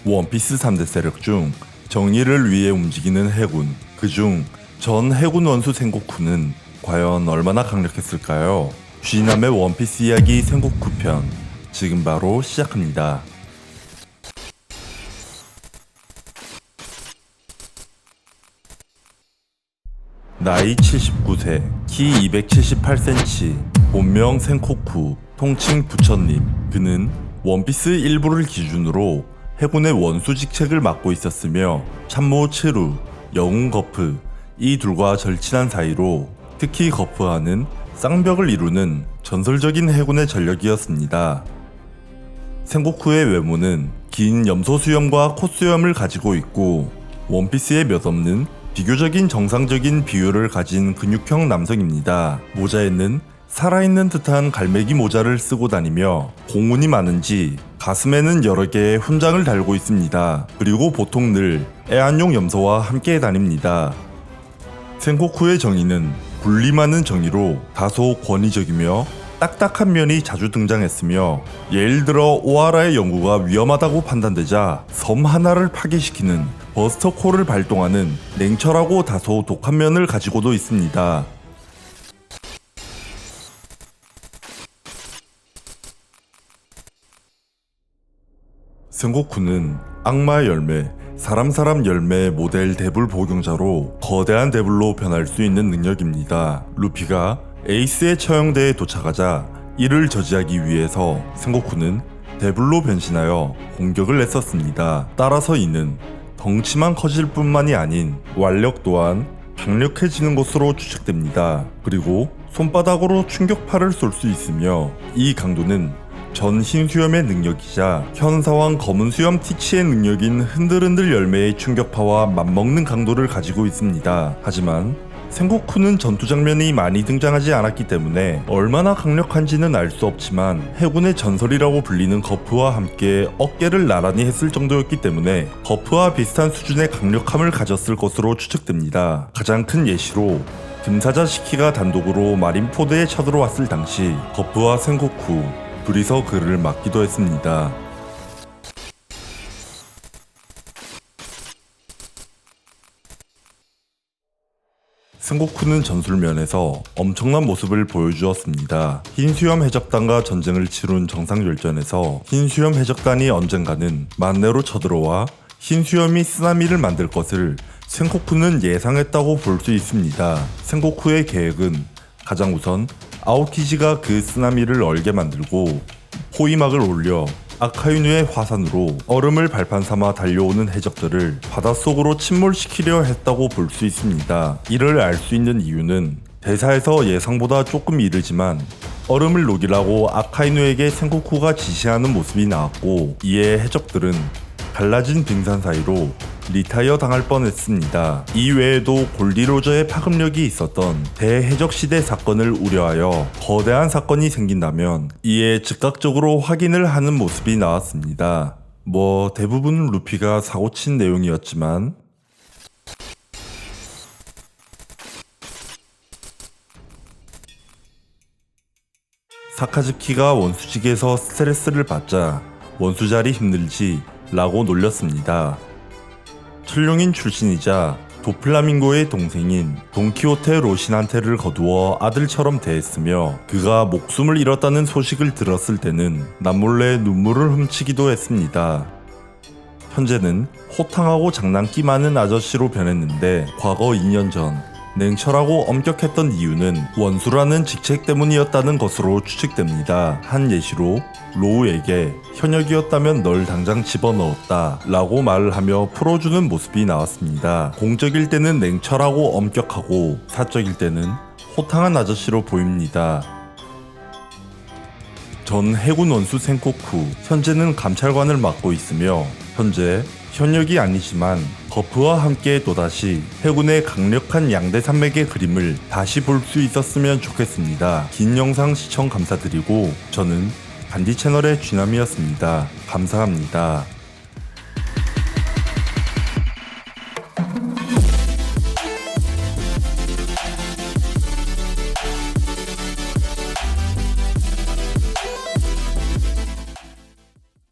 원피스 3대 세력 중 정의를 위해 움직이는 해군, 그중 전 해군 원수 생고쿠는 과연 얼마나 강력했을까요? 쥐남의 원피스 이야기 생고쿠 편, 지금 바로 시작합니다. 나이 79세, 키 278cm, 본명 생코쿠, 통칭 부처님. 그는 원피스 일부를 기준으로 해군의 원수 직책을 맡고 있었으며 참모 츠루, 영웅 거프 이 둘과 절친한 사이로 특히 거프와는 쌍벽을 이루는 전설적인 해군의 전력이었습니다. 생고쿠의 외모는 긴 염소 수염과 콧수염을 가지고 있고 원피스에 몇 없는 비교적인 정상적인 비율을 가진 근육형 남성입니다. 모자에는 살아있는 듯한 갈매기 모자를 쓰고 다니며 공운이 많은지 가슴에는 여러 개의 훈장을 달고 있습니다. 그리고 보통 늘 애완용 염소와 함께 다닙니다. 생고쿠의 정의는 군림하는 정의로 다소 권위적이며 딱딱한 면이 자주 등장했으며, 예를 들어 오하라의 연구가 위험하다고 판단되자 섬 하나를 파괴시키는 버스터콜을 발동하는 냉철하고 다소 독한 면을 가지고도 있습니다. 생고쿠는 악마의 열매, 사람 열매 모델 데블 복용자로 거대한 데블로 변할 수 있는 능력입니다. 루피가 에이스의 처형대에 도착하자 이를 저지하기 위해서 생고쿠는 데블로 변신하여 공격을 했었습니다. 따라서 이는 덩치만 커질 뿐만이 아닌 완력 또한 강력해지는 것으로 추측됩니다. 그리고 손바닥으로 충격파를 쏠 수 있으며, 이 강도는 전 흰수염의 능력이자 현사왕 검은수염 티치의 능력인 흔들흔들 열매의 충격파와 맞먹는 강도를 가지고 있습니다. 하지만 생고쿠는 전투 장면이 많이 등장하지 않았기 때문에 얼마나 강력한지는 알 수 없지만, 해군의 전설이라고 불리는 거프와 함께 어깨를 나란히 했을 정도였기 때문에 거프와 비슷한 수준의 강력함을 가졌을 것으로 추측됩니다. 가장 큰 예시로 금사자 시키가 단독으로 마린포드에 쳐들어왔을 당시 거프와 생고쿠 둘이서 그를 막기도 했습니다. 생고쿠는 전술면에서 엄청난 모습을 보여주었습니다. 흰수염 해적단과 전쟁을 치룬 정상열전에서 흰수염 해적단이 언젠가는 만내로 쳐들어와 흰수염이 쓰나미를 만들 것을 생고쿠는 예상했다고 볼 수 있습니다. 생고쿠의 계획은 가장 우선 아오키지가 그 쓰나미를 얼게 만들고 포위막을 올려 아카이누의 화산으로 얼음을 발판 삼아 달려오는 해적들을 바닷속으로 침몰시키려 했다고 볼 수 있습니다. 이를 알 수 있는 이유는 대사에서 예상보다 조금 이르지만 얼음을 녹이라고 아카이누에게 생고쿠가 지시하는 모습이 나왔고, 이에 해적들은 갈라진 빙산 사이로 리타이어 당할 뻔했습니다. 이 외에도 골디로저의 파급력이 있었던 대해적시대 사건을 우려하여 거대한 사건이 생긴다면 이에 즉각적으로 확인을 하는 모습이 나왔습니다. 대부분 루피가 사고친 내용이었지만, 사카즈키가 원수직에서 스트레스를 받자 원수자리 힘들지 라고 놀렸습니다. 철룡인 출신이자 도플라밍고의 동생인 돈키호테 로신한테를 거두어 아들처럼 대했으며, 그가 목숨을 잃었다는 소식을 들었을 때는 남몰래 눈물을 훔치기도 했습니다. 현재는 호탕하고 장난기 많은 아저씨로 변했는데, 과거 2년 전 냉철하고 엄격했던 이유는 원수라는 직책 때문이었다는 것으로 추측됩니다. 한 예시로 로우에게 현역이었다면 널 당장 집어넣었다 라고 말을 하며 풀어주는 모습이 나왔습니다. 공적일 때는 냉철하고 엄격하고 사적일 때는 호탕한 아저씨로 보입니다. 전 해군 원수 생코쿠, 현재는 감찰관을 맡고 있으며, 현재 현역이 아니지만 거프와 함께 또다시 해군의 강력한 양대 산맥의 그림을 다시 볼 수 있었으면 좋겠습니다. 긴 영상 시청 감사드리고, 저는 간디 채널의 쥐남이었습니다. 감사합니다.